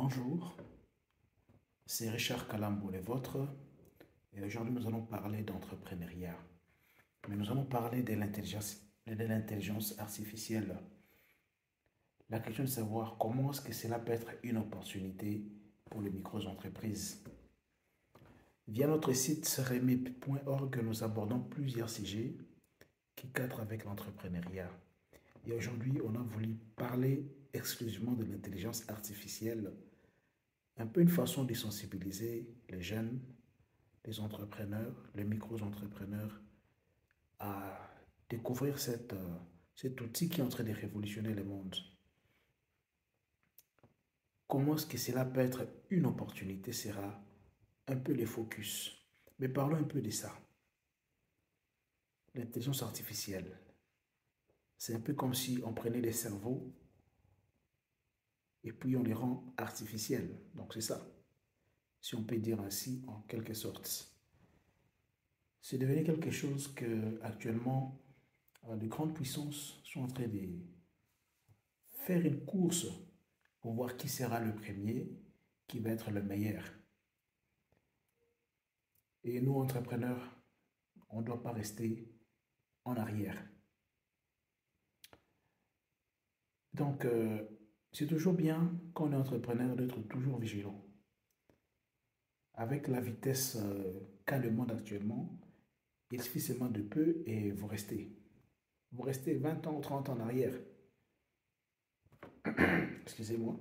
Bonjour, c'est Richard Calambo, les vôtres, et aujourd'hui nous allons parler d'entrepreneuriat. Mais nous allons parler de l'intelligence artificielle. La question de savoir comment est-ce que cela peut être une opportunité pour les micro-entreprises. Via notre site remip.org, nous abordons plusieurs sujets qui cadrent avec l'entrepreneuriat. Et aujourd'hui, on a voulu parler exclusivement de l'intelligence artificielle, un peu une façon de sensibiliser les jeunes, les entrepreneurs, les micro-entrepreneurs à découvrir cet outil qui est en train de révolutionner le monde. Comment est-ce que cela peut être une opportunité sera un peu le focus. Mais parlons un peu de ça. L'intelligence artificielle, c'est un peu comme si on prenait des cerveaux et puis on les rend artificiels. Donc c'est ça, si on peut dire ainsi en quelque sorte. C'est devenu quelque chose que actuellement de grandes puissances sont en train de faire une course pour voir qui sera le premier, qui va être le meilleur. Et nous, entrepreneurs, on ne doit pas rester en arrière. Donc, c'est toujours bien quand on est entrepreneur d'être toujours vigilant. Avec la vitesse qu'a le monde actuellement, il suffit seulement de peu et vous restez. Vous restez 20 ans ou 30 ans en arrière. Excusez-moi.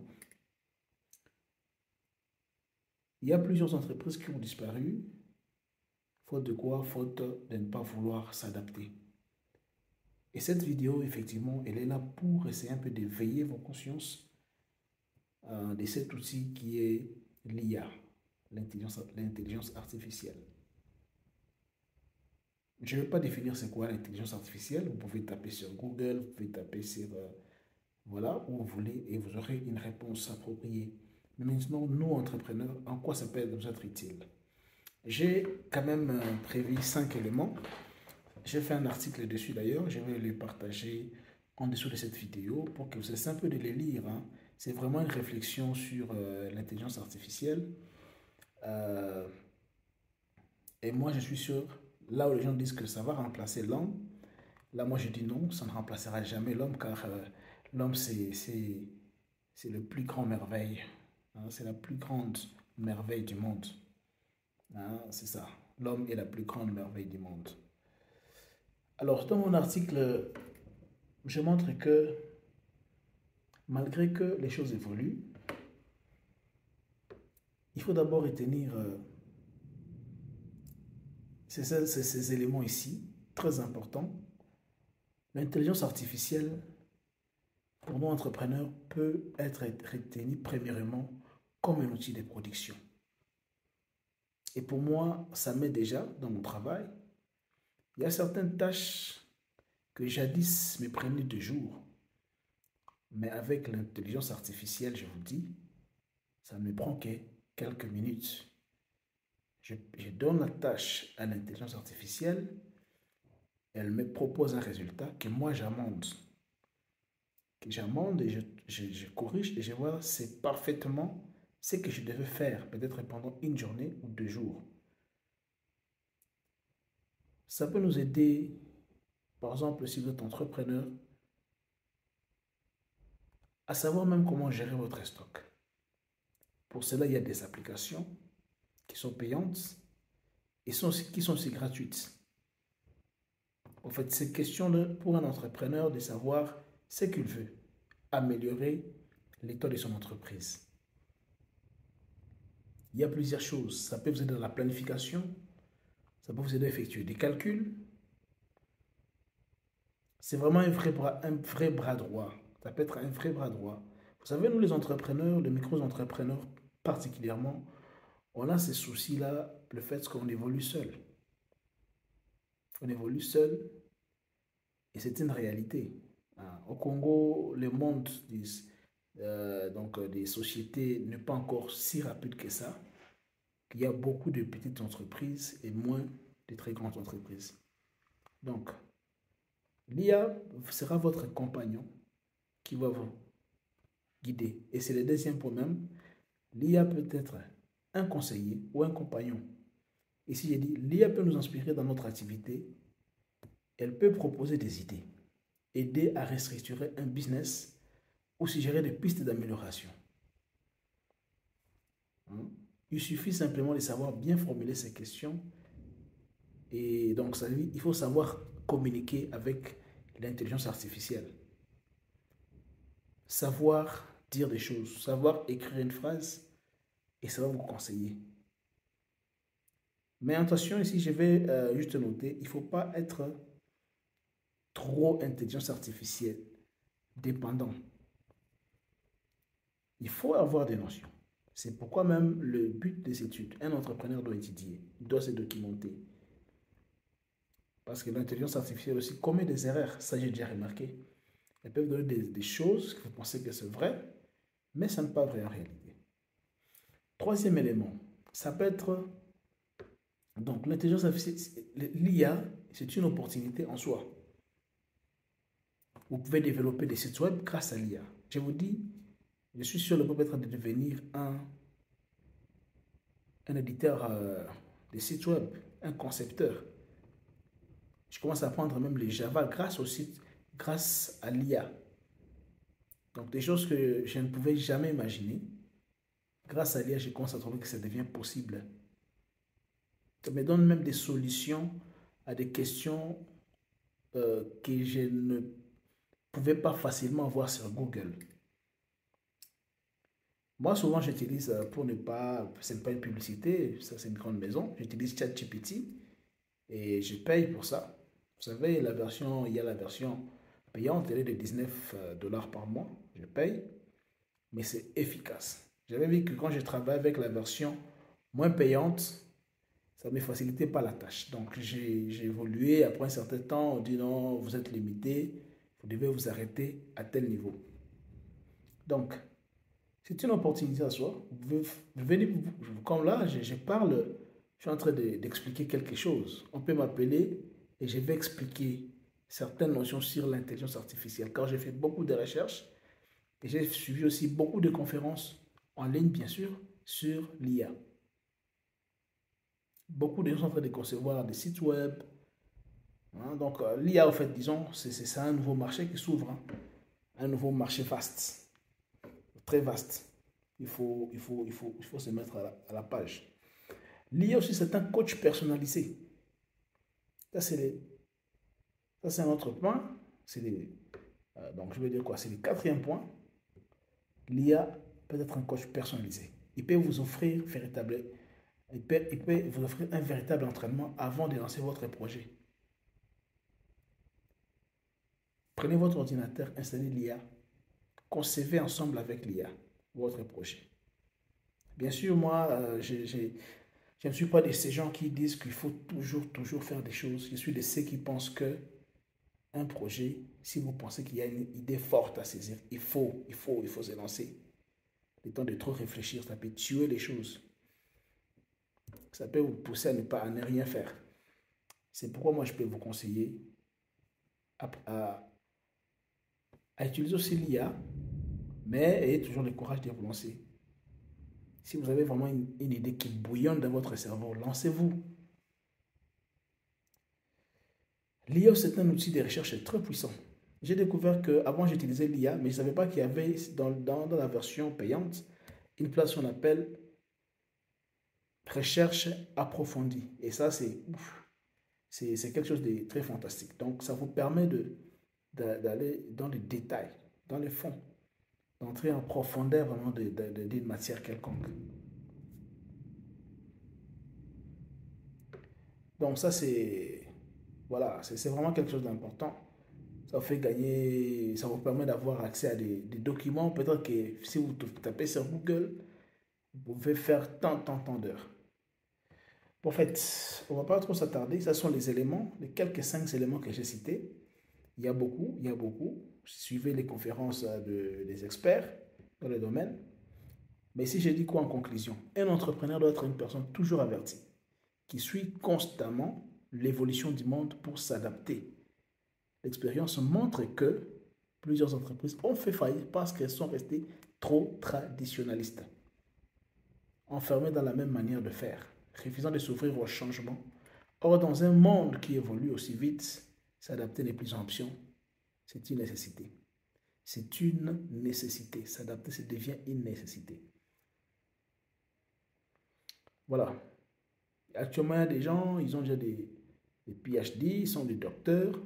Il y a plusieurs entreprises qui ont disparu, faute de quoi? Faute de ne pas vouloir s'adapter. Et cette vidéo, effectivement, elle est là pour essayer un peu d'éveiller vos consciences de cet outil qui est l'IA, l'intelligence artificielle. Je ne vais pas définir c'est quoi l'intelligence artificielle. Vous pouvez taper sur Google, vous pouvez taper sur voilà, où vous voulez et vous aurez une réponse appropriée. Mais maintenant, nous, entrepreneurs, en quoi ça peut nous être utile? J'ai quand même prévu 5 éléments. J'ai fait un article dessus d'ailleurs. Je vais le partager en dessous de cette vidéo pour que vous ayez un peu de les lire. Hein. C'est vraiment une réflexion sur l'intelligence artificielle. Euh, et moi, je suis sûr, là où les gens disent que ça va remplacer l'homme, là, moi, je dis non, ça ne remplacera jamais l'homme car l'homme, c'est le plus grand merveille. Hein, c'est la plus grande merveille du monde. Hein, c'est ça. L'homme est la plus grande merveille du monde. Alors, dans mon article, je montre que malgré que les choses évoluent, il faut d'abord retenir ces éléments ici, très importants. L'intelligence artificielle, pour nous entrepreneurs, peut être retenue premièrement comme un outil de production. Et pour moi, ça m'aide déjà dans mon travail. Il y a certaines tâches que jadis me prenaient 2 jours. Mais avec l'intelligence artificielle, je vous dis, ça ne me prend que quelques minutes. Je donne la tâche à l'intelligence artificielle, elle me propose un résultat que moi j'amende. Que j'amende et je corrige et je vois c'est parfaitement ce que je devais faire, peut-être pendant une journée ou 2 jours. Ça peut nous aider, par exemple, si vous êtes entrepreneur, à savoir même comment gérer votre stock. Pour cela, il y a des applications qui sont payantes et qui sont aussi gratuites. En fait, c'est question pour un entrepreneur de savoir ce qu'il veut, améliorer l'état de son entreprise. Il y a plusieurs choses. Ça peut vous aider dans la planification, ça peut vous aider à effectuer des calculs. C'est vraiment un vrai bras droit. Ça peut être un vrai bras droit. Vous savez, nous les entrepreneurs, les micro-entrepreneurs particulièrement, on a ces soucis-là, le fait qu'on évolue seul. On évolue seul et c'est une réalité. Au Congo, le monde des sociétés n'est pas encore si rapide que ça. Il y a beaucoup de petites entreprises et moins de très grandes entreprises. Donc, l'IA sera votre compagnon qui va vous guider. Et c'est le deuxième point même. L'IA peut être un conseiller ou un compagnon. Ici, j'ai dit, l'IA peut nous inspirer dans notre activité. Elle peut proposer des idées, aider à restructurer un business ou suggérer des pistes d'amélioration. Il suffit simplement de savoir bien formuler ces questions. Et donc, ça veut dire, il faut savoir communiquer avec l'intelligence artificielle. Savoir dire des choses, savoir écrire une phrase et ça va vous conseiller. Mais attention, ici, je vais juste noter, il ne faut pas être trop intelligence artificielle, dépendant. Il faut avoir des notions. C'est pourquoi même le but des études, un entrepreneur doit étudier, il doit se documenter. Parce que l'intelligence artificielle aussi commet des erreurs, ça j'ai déjà remarqué. Elles peuvent donner des choses que vous pensez que c'est vrai, mais ça n'est pas vrai en réalité. Troisième élément, ça peut être, donc l'intelligence artificielle, l'IA, c'est une opportunité en soi. Vous pouvez développer des sites web grâce à l'IA. Je vous dis, je suis sûr que peut-être de devenir un éditeur de sites web, un concepteur. Je commence à apprendre même les Java grâce au site, grâce à l'IA. Donc des choses que je ne pouvais jamais imaginer. Grâce à l'IA, je commence à trouver que ça devient possible. Ça me donne même des solutions à des questions que je ne pouvais pas facilement voir sur Google. Moi, souvent, j'utilise pour ne pas, ce n'est pas une publicité, ça c'est une grande maison, j'utilise ChatGPT et je paye pour ça. Vous savez, il y a la version payante, elle est de 19 dollars par mois, je paye, mais c'est efficace. J'avais vu que quand je travaille avec la version moins payante, ça ne me facilitait pas la tâche. Donc, j'ai évolué. Après un certain temps, on dit non, vous êtes limité, vous devez vous arrêter à tel niveau. Donc, c'est une opportunité à soi. Vous venez, comme là, je parle, je suis en train d'expliquer quelque chose. On peut m'appeler et je vais expliquer certaines notions sur l'intelligence artificielle. Car j'ai fait beaucoup de recherches et j'ai suivi aussi beaucoup de conférences en ligne, bien sûr, sur l'IA. Beaucoup de gens sont en train de concevoir des sites web. Donc, l'IA, en fait, disons, c'est un nouveau marché qui s'ouvre. Un nouveau marché vaste, très vaste. Il faut se mettre à la page. L'IA aussi, c'est un coach personnalisé. Ça, c'est un autre point. Donc, je vais dire quoi? C'est le quatrième point. L'IA peut être un coach personnalisé. Il peut vous offrir vous offrir un véritable entraînement avant de lancer votre projet. Prenez votre ordinateur, installez l'IA, concevez ensemble avec l'IA votre projet. Bien sûr, moi, je ne suis pas de ces gens qui disent qu'il faut toujours faire des choses. Je suis de ceux qui pensent que un projet, si vous pensez qu'il y a une idée forte à saisir, il faut se lancer. Le temps de trop réfléchir, ça peut tuer les choses. Ça peut vous pousser à ne rien faire. C'est pourquoi moi, je peux vous conseiller à utiliser aussi l'IA, mais ayez toujours le courage de vous lancer. Si vous avez vraiment une idée qui bouillonne dans votre cerveau, lancez-vous. L'IA, c'est un outil de recherche très puissant. J'ai découvert qu'avant, j'utilisais l'IA, mais je ne savais pas qu'il y avait dans la version payante une place qu'on appelle recherche approfondie. Et ça, c'est quelque chose de très fantastique. Donc, ça vous permet d'aller dans les détails, dans les fonds, d'entrer en profondeur vraiment d'une matière quelconque. Donc, ça, voilà, c'est vraiment quelque chose d'important. Ça vous fait gagner, ça vous permet d'avoir accès à des documents. Peut-être que si vous tapez sur Google, vous pouvez faire tant d'heures. En fait, on ne va pas trop s'attarder. Ce sont les éléments, les quelques 5 éléments que j'ai cités. Il y a beaucoup. Suivez les conférences des experts dans le domaine. Mais si je dis quoi en conclusion? Un entrepreneur doit être une personne toujours avertie, qui suit constamment l'évolution du monde pour s'adapter. L'expérience montre que plusieurs entreprises ont fait faillite parce qu'elles sont restées trop traditionnalistes. enfermés dans la même manière de faire, refusant de s'ouvrir au changement. Or, dans un monde qui évolue aussi vite, s'adapter n'est plus une option, c'est une nécessité. C'est une nécessité. S'adapter, ça devient une nécessité. Voilà. Actuellement, il y a des gens, ils ont déjà des PhD, ils sont des docteurs.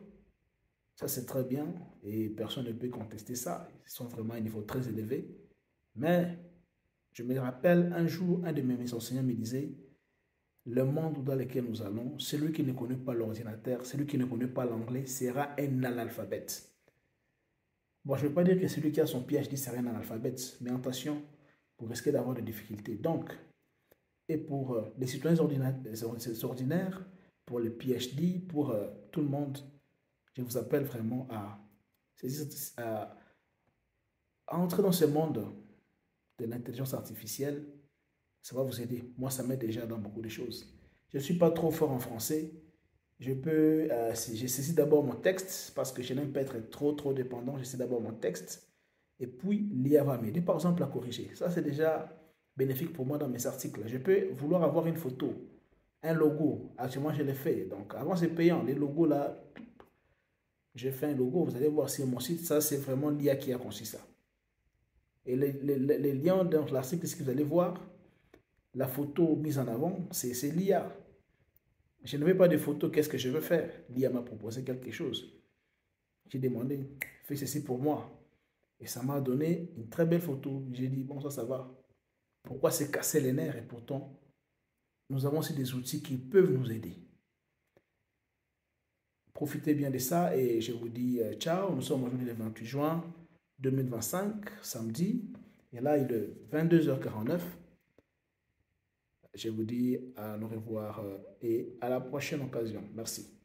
Ça, c'est très bien et personne ne peut contester ça. Ils sont vraiment à un niveau très élevé. Mais je me rappelle un jour, un de mes enseignants me disait, le monde dans lequel nous allons, celui qui ne connaît pas l'ordinateur, celui qui ne connaît pas l'anglais, sera un analphabète. Bon, je ne veux pas dire que celui qui a son PhD sera un analphabète, mais attention, vous risquez d'avoir des difficultés. Donc, et pour les citoyens ordinaires, pour les PhD, pour tout le monde, je vous appelle vraiment à, à entrer dans ce monde de l'intelligence artificielle. Ça va vous aider. Moi, ça m'aide déjà dans beaucoup de choses. Je ne suis pas trop fort en français. Je saisis d'abord mon texte parce que je n'aime pas être trop dépendant. Je saisis d'abord mon texte et puis l'IA va m'aider par exemple à corriger. Ça, c'est déjà bénéfique pour moi dans mes articles. Je peux vouloir avoir une photo, un logo. Actuellement, je l'ai fait. Donc, avant, c'est payant. Les logos là, j'ai fait un logo. Vous allez voir sur mon site. Ça, c'est vraiment l'IA qui a conçu ça. Et les liens dans l'article, ce que vous allez voir, la photo mise en avant, c'est l'IA. Je ne veux pas de photos, qu'est-ce que je veux faire? L'IA m'a proposé quelque chose. J'ai demandé, fais ceci pour moi. Et ça m'a donné une très belle photo. J'ai dit, bon, ça va. Pourquoi se casser les nerfs? Et pourtant, nous avons aussi des outils qui peuvent nous aider. Profitez bien de ça et je vous dis ciao. Nous sommes aujourd'hui le 28 juin 2025, samedi. Et là, il est 22h49. Je vous dis à nous revoir et à la prochaine occasion. Merci.